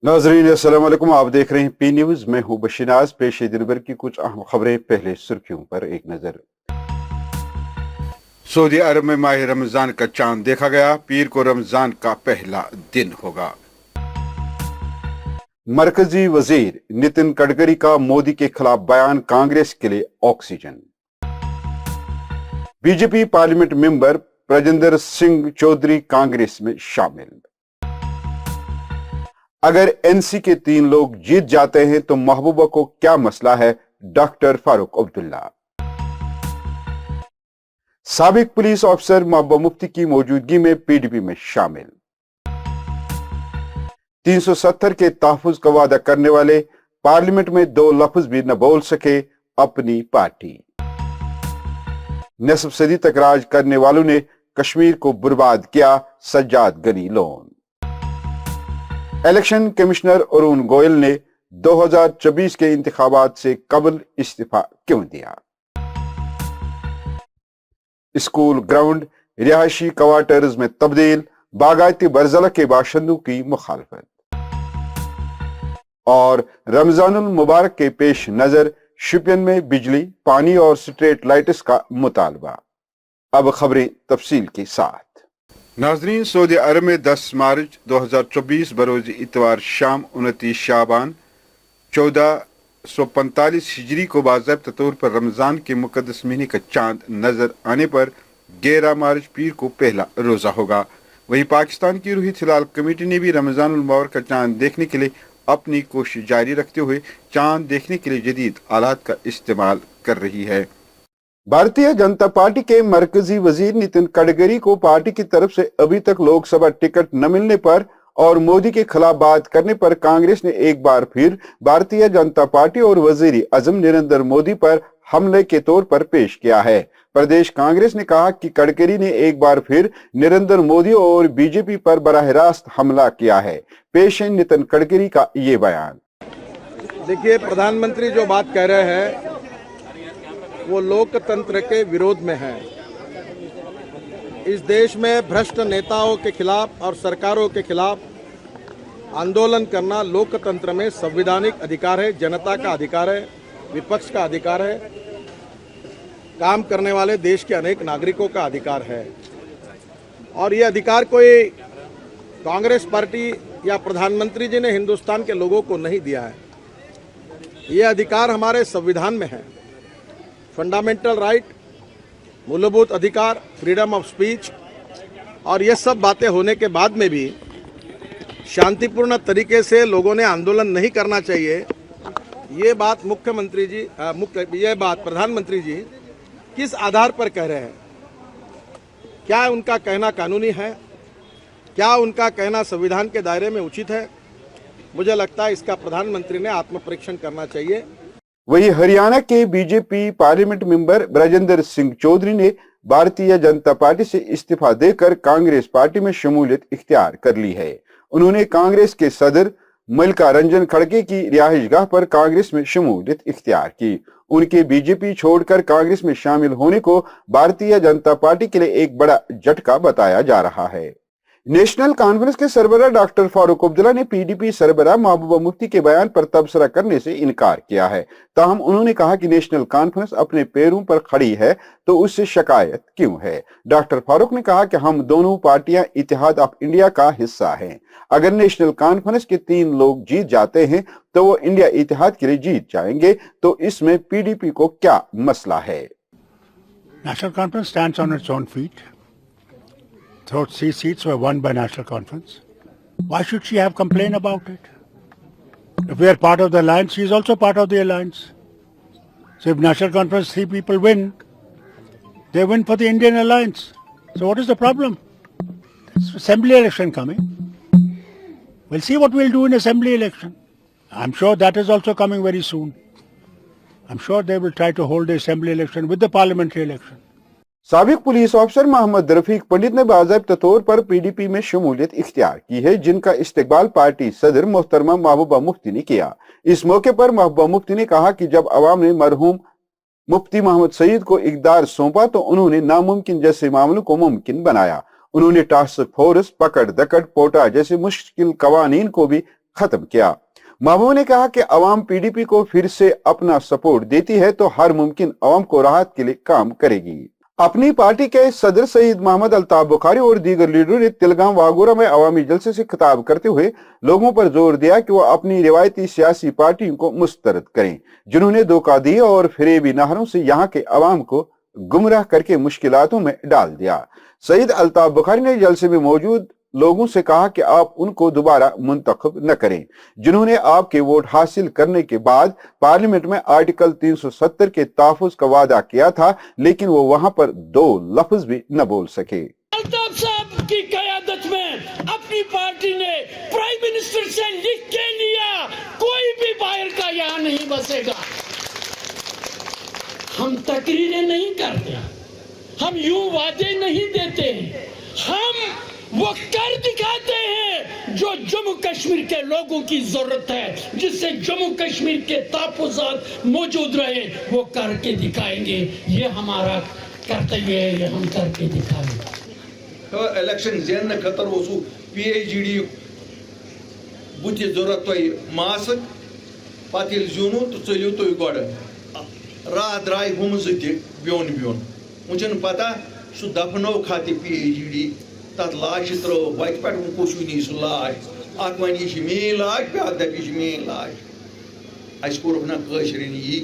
नाजरीन अस्सलाम वालेकुम, आप देख रहे हैं पी न्यूज। मैं हूं बशीनाज। पेश है दिन भर की कुछ अहम खबरें। पहले सुर्खियों पर एक नजर। सऊदी अरब में माह रमजान का चांद देखा गया। पीर को रमजान का पहला दिन होगा। मरकजी वजीर नितिन गडकरी का मोदी के खिलाफ बयान कांग्रेस के लिए oxygen. BJP parliament member Brajendra Singh Chaudhary Congress में शामिल। अगर एनसी के 3 लोग जीत जाते हैं तो महबूबा को क्या मसला है, डॉक्टर फारूक अब्दुल्ला। साबिक पुलिस ऑफिसर महबूबा मुफ्ती की मौजूदगी में पीडीपी में शामिल। 370 के तहफ्फुज का वादा करने वाले पार्लियामेंट में 2 लफ्ज भी न बोल सके अपनी पार्टी। नस्ब सदी तक राज करने वालों ने कश्मीर को बर्बाद किया, सज्जाद गनी लोन। इलेक्शन कमिश्नर अरुण गोयल ने 2024 के इंतखाबात से कबल इस्तीफा क्यों दिया। स्कूल ग्राउंड रिहायशी क्वार्टर्स में तब्दील, बागायती बरजला के बाशिंदों की मुखालफत। और रमजानुल मुबारक के पेश नजर शिपियन में बिजली, पानी और स्ट्रीट लाइट्स का मुतालबा। अब खबरें तफसील के साथ। नाजरीन, सऊदी अरब में 10 मार्च 2024 बरोज इतवार शाम 29 शाबान 1445 हिजरी को बाज़ाब्ता तौर पर रमज़ान के मुक़द्दस महीने का चांद नजर आने पर 11 मार्च पीर को पहला रोज़ा होगा। वहीं पाकिस्तान की रूही हिलाल कमेटी ने भी रमज़ानुल मुबारक का चांद देखने के लिए अपनी कोशिश जारी रखते हुए चांद देखने के लिए जदीद आलात का इस्तेमाल कर रही है। भारतीय जनता पार्टी के मरकजी वजीर नितिन गडकरी को पार्टी की तरफ से अभी तक लोकसभा टिकट न मिलने पर और मोदी के खिलाफ बात करने पर कांग्रेस ने एक बार फिर भारतीय जनता पार्टी और वजीर आजम नरेंद्र मोदी पर हमले के तौर पर पेश किया है। प्रदेश कांग्रेस ने कहा कि गडकरी ने एक बार फिर नरेंद्र मोदी और बीजेपी पर बराह रास्त हमला किया है। पेश है नितिन गडकरी का ये बयान। देखिए, प्रधानमंत्री जो बात कह रहे हैं वो लोकतंत्र के विरोध में है। इस देश में भ्रष्ट नेताओं के खिलाफ और सरकारों के खिलाफ आंदोलन करना लोकतंत्र में संवैधानिक अधिकार है, जनता का अधिकार है, विपक्ष का अधिकार है, काम करने वाले देश के अनेक नागरिकों का अधिकार है। और ये अधिकार कोई कांग्रेस पार्टी या प्रधानमंत्री जी ने हिंदुस्तान के लोगों को नहीं दिया है। ये अधिकार हमारे संविधान में है। फंडामेंटल राइट, मूलभूत अधिकार, फ्रीडम ऑफ स्पीच, और ये सब बातें होने के बाद में भी शांतिपूर्ण तरीके से लोगों ने आंदोलन नहीं करना चाहिए। ये बात प्रधानमंत्री जी किस आधार पर कह रहे हैं? क्या उनका कहना कानूनी है? क्या उनका कहना संविधान के दायरे में उचित है? मुझे लगता है इसका प्रधानमंत्री ने आत्मपरीक्षण करना चाहिए। वहीं हरियाणा के BJP parliament member Brajendra Singh Chaudhary ने भारतीय जनता पार्टी से इस्तीफा देकर कांग्रेस पार्टी में शमूलियत इख्तियार कर ली है। उन्होंने कांग्रेस के सदर मल्लिका रंजन खड़गे की रिहाइशगाह पर कांग्रेस में शमूलियत इख्तियार की। उनके बीजेपी छोड़कर कांग्रेस में शामिल होने को भारतीय जनता पार्टी के लिए एक बड़ा झटका बताया जा रहा है। नेशनल कॉन्फ्रेंस के सरबराह डॉक्टर फारूक अब्दुल्ला ने पीडीपी सरबराह महबूबा मुफ्ती के बयान पर तबसरा करने से इनकार किया है। ताहम उन्होंने कहा कि नेशनल कॉन्फ्रेंस अपने पैरों पर खड़ी है तो उससे शिकायत क्यों है। डॉक्टर फारूक ने कहा कि हम दोनों पार्टियां इत्तेहाद ऑफ इंडिया का हिस्सा हैं। अगर नेशनल कॉन्फ्रेंस के 3 लोग जीत जाते हैं तो वो इंडिया इत्तेहाद के लिए जीत जाएंगे, तो इसमें पीडीपी को क्या मसला है। National conference stands on its own feet. Those 3 seats were won by National Conference. Why should she have complained about it? If we are part of the alliance, she is also part of the alliance. So if National Conference 3 people win, they win for the Indian alliance. So what is the problem? There's assembly election coming. We'll see what we'll do in assembly election. I'm sure that is also coming very soon. I'm sure they will try to hold the assembly election with the parliamentary election. साबिक police officer Mohammad Rafiq पंडित ने बाज़ाब्ता तौर पर PDP में शमूलियत इख्तियार की है, जिनका इस्तकबाल पार्टी सदर मोहतरमा महबूबा मुफ्ती ने किया। इस मौके पर महबूबा मुफ्ती ने कहा कि जब अवाम ने मरहूम मुफ्ती मोहम्मद सईद को इक़्तिदार सौंपा तो उन्होंने नामुमकिन जैसे मामलों को मुमकिन बनाया। उन्होंने टास्क फोर्स, पकड़ दकड़, पोटा जैसे मुश्किल कवानीन को भी खत्म किया। महबूबा ने कहा कि अवाम पीडीपी को फिर से अपना सपोर्ट देती है तो हर मुमकिन अवाम को राहत के लिए काम करेगी। अपनी पार्टी के सदर सईद मोहम्मद अल्ताफ बुखारी और दीगर लीडरों ने तिलगाम वागोरा में अवामी जलसे से खिताब करते हुए लोगों पर जोर दिया कि वो अपनी रिवायती सियासी पार्टियों को मुस्तरद करें, जिन्होंने धोखा दिया और फरेबी नाहरों से यहाँ के अवाम को गुमराह करके मुश्किलातों में डाल दिया। सईद अल्ताफ बुखारी ने जलसे में मौजूद लोगों से कहा कि आप उनको दोबारा मुंतखब न करें, जिन्होंने आपके वोट हासिल करने के बाद पार्लियामेंट में आर्टिकल 370 के तहफ़्फ़ुज़ का वादा किया था, लेकिन वो वहां पर 2 लफ्ज भी न बोल सके। अल्ताफ साहब की क़यादत में अपनी पार्टी ने प्राइम मिनिस्टर से लिख के लिया, कोई भी बाहर का यहाँ नहीं बसेगा। हम तकरीरें नहीं करते, हम यूं वादे नहीं देते, हम वो कर दिखाते हैं जो जम्मू कश्मीर के लोगों की जरूरत है, जिससे जम्मू कश्मीर के तहफ़्फ़ुज़ात मौजूद रहे, वो करके दिखाएंगे। ये हमारा कर्तव्य है, ये हम करके दिखाएंगे। इलेक्शन जीतने खतर वो PhD बुत जरूरत तो मासक पे जूनु तो चलो तुम गो रात द्राय हम ब्योन ब्योन वह पता सह दफनो खाते PhD तथ लाश त्रो वत पे कुछ नी सह लाश अख वन यह मेरी लाश ब्या दप यह मेरी लाश अस कोर ना कशरन यी।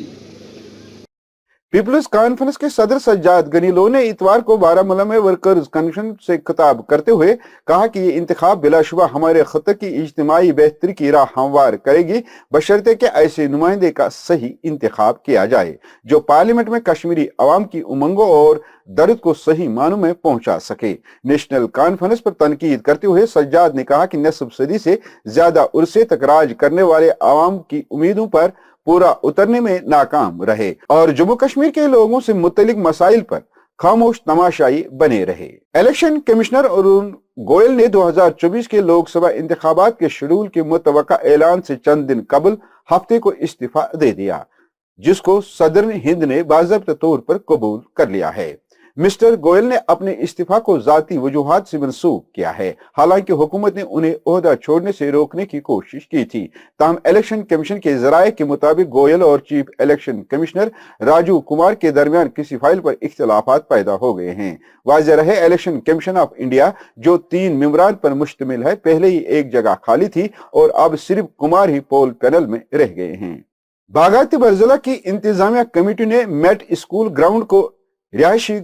पीपल्स कॉन्फ्रेंस के सदर सज्जाद गनी लो ने इतवार को बारामूला में वर्कर्स कन्वेंशन से खिताब करते हुए कहा कि ये इंतखाब बिलाशुबा हमारे खत्ते की इज्तिमाई बेहतरी की राह हमवार करेगी, बशर्ते कि ऐसे नुमाइंदे का सही इंतखाब किया जाए जो पार्लियामेंट में कश्मीरी अवाम की उमंगों और दर्द को सही मानों में पहुंचा सके। नेशनल कॉन्फ्रेंस पर तनकीद करते हुए सज्जाद ने कहा कि नस्ब सदी से ज्यादा उर्से तक राज करने वाले अवाम की उम्मीदों पर पूरा उतरने में नाकाम रहे और जम्मू कश्मीर के लोगों से मुतल्लिक मसाइल पर खामोश तमाशाई बने रहे। इलेक्शन कमिश्नर अरुण गोयल ने 2024 के लोकसभा इंतखाबात के शेड्यूल के मुतवक्का ऐलान से चंद दिन कबल हफ्ते को इस्तीफा दे दिया, जिसको सदर हिंद ने बाज़ाब्ता तौर पर कबूल कर लिया है। मिस्टर गोयल ने अपने इस्तीफा को जाती वजूहात से मंसूब किया है, हालांकि हुकूमत ने उन्हें ओहदा छोड़ने से रोकने की कोशिश की थी। ताहम इलेक्शन कमीशन के जराये के मुताबिक गोयल और chief election commissioner Raju Kumar के दरमियान किसी फाइल पर इख्तिलाफात पैदा हो गए हैं। वाज़ेह रहे इलेक्शन कमीशन ऑफ इंडिया जो 3 मेंबरान पर मुश्तमिल है, पहले ही एक जगह खाली थी और अब सिर्फ कुमार ही पोल पैनल में रह गए हैं। बागायती बरजला की इंतजामिया कमेटी ने मेट स्कूल ग्राउंड को रिहायशी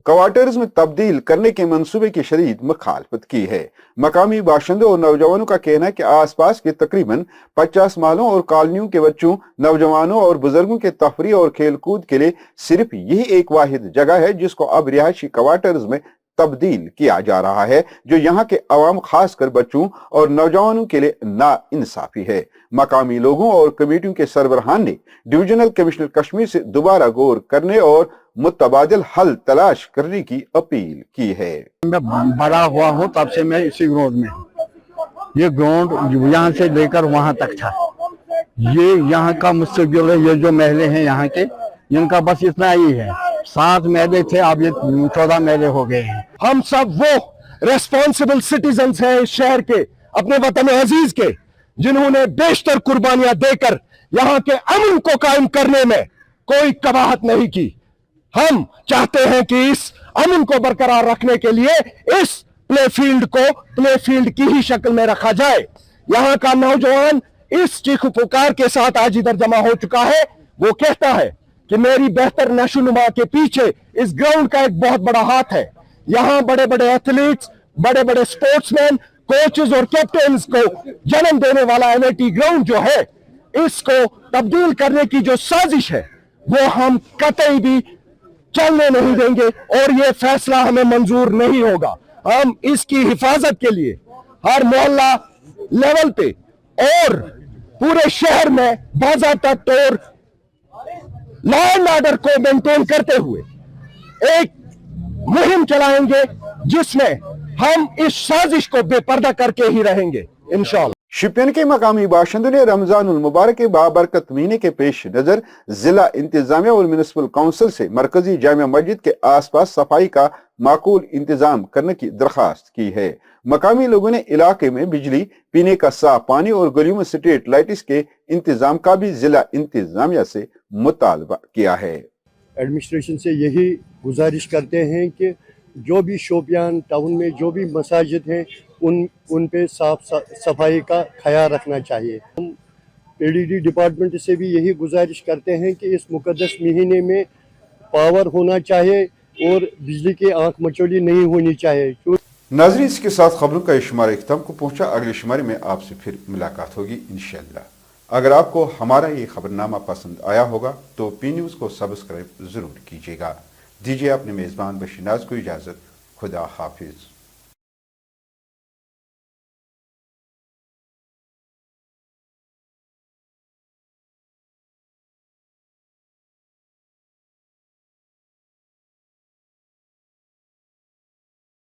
क्वार्टर्स में तब्दील करने के मंसूबे की शदीद मुखालफत की है। मकामी बाशिंदों और नौजवानों का कहना है कि आसपास के तकरीबन 50 मालों और कॉलोनियों के बच्चों, नौजवानों और बुजुर्गों के तफरी और खेल कूद के लिए सिर्फ यही एक वाहिद जगह है जिसको अब रिहायशी क्वार्टर्स में तब्दील किया जा रहा है, जो यहाँ के अवाम खासकर बच्चों और नौजवानों के लिए नाइंसाफी है। मकामी लोगों और कमेटियों के सरबराहान ने डिविजनल कमिश्नर कश्मीर से दोबारा गौर करने और मुतबादिल हल तलाश करने की अपील की है। मैं बड़ा हुआ हूँ तब से मैं इसी ग्राउंड में, ये ग्राउंड यहाँ से लेकर वहाँ तक था, ये यहाँ का मुस्तकबिल है। ये जो महले हैं यहाँ के, इनका बस इतना ही है। 7 महले थे, अब ये 14 महले हो गए हैं। हम सब वो रेस्पॉन्सिबल सिटीजन्स हैं इस शहर के, अपने वतन अजीज के, जिन्होंने बेशतर कुर्बानियां देकर यहाँ के अमन को कायम करने में कोई कबाहत नहीं की। हम चाहते हैं कि इस अमन को बरकरार रखने के लिए इस प्ले फील्ड को प्ले फील्ड की ही शक्ल में रखा जाए। यहाँ का नौजवान इस चीख पुकार के साथ आज इधर जमा हो चुका है। वो कहता है कि मेरी बेहतर नशोनुमा के पीछे इस ग्राउंड का एक बहुत बड़ा हाथ है। यहाँ बड़े बड़े एथलीट्स, बड़े बड़े स्पोर्ट्समैन, कोचेस और कैप्टन्स को जन्म देने वाला NIT ग्राउंड जो है, इसको तब्दील करने की जो साजिश है वो हम कतई भी चलने नहीं देंगे और ये फैसला हमें मंजूर नहीं होगा। हम इसकी हिफाजत के लिए हर मोहल्ला लेवल पे और पूरे शहर में बाज़ाब्ता तौर लॉ एंड ऑर्डर को मेंटेन करते हुए एक मुहिम चलाएंगे जिसमें हम इस साजिश को बेपर्दा करके ही रहेंगे इंशाअल्लाह। شپین کے مقامی باشندوں نے رمضان المبارک کے بابرکت مہینے کے پیش نظر ضلع انتظامیہ اور میونسپل کونسل سے مرکزی جامع مسجد کے آس پاس صفائی کا معقول انتظام کرنے کی درخواست کی ہے۔ مقامی لوگوں نے علاقے میں بجلی، پینے کا صاف پانی اور گلیوں میں سٹریٹ لائٹس کے انتظام کا بھی ضلع انتظامیہ سے مطالبہ کیا ہے۔ ایڈمنسٹریشن سے یہی گزارش کرتے ہیں کہ جو بھی شوپیان ٹاؤن میں جو بھی مساجد ہیں ان پہ صاف صفائی کا خیال رکھنا چاہیے۔ ہم پی ڈی ڈی ڈپارٹمنٹ سے بھی یہی گزارش کرتے ہیں کہ اس مقدس مہینے میں پاور ہونا چاہیے اور بجلی کی آنکھ مچولی نہیں ہونی چاہیے۔ ناظرین، اس کے ساتھ خبروں کا یہ شمارہ اختتام کو پہنچا۔ اگلے شمارے میں آپ سے پھر ملاقات ہوگی انشاءاللہ۔ اگر آپ کو ہمارا یہ خبرنامہ پسند آیا ہوگا تو پی نیوز کو سبسکرائب ضرور کیجیے گا۔ دیجیے اپنے میزبان بشیر ناز کو اجازت۔ خدا حافظ۔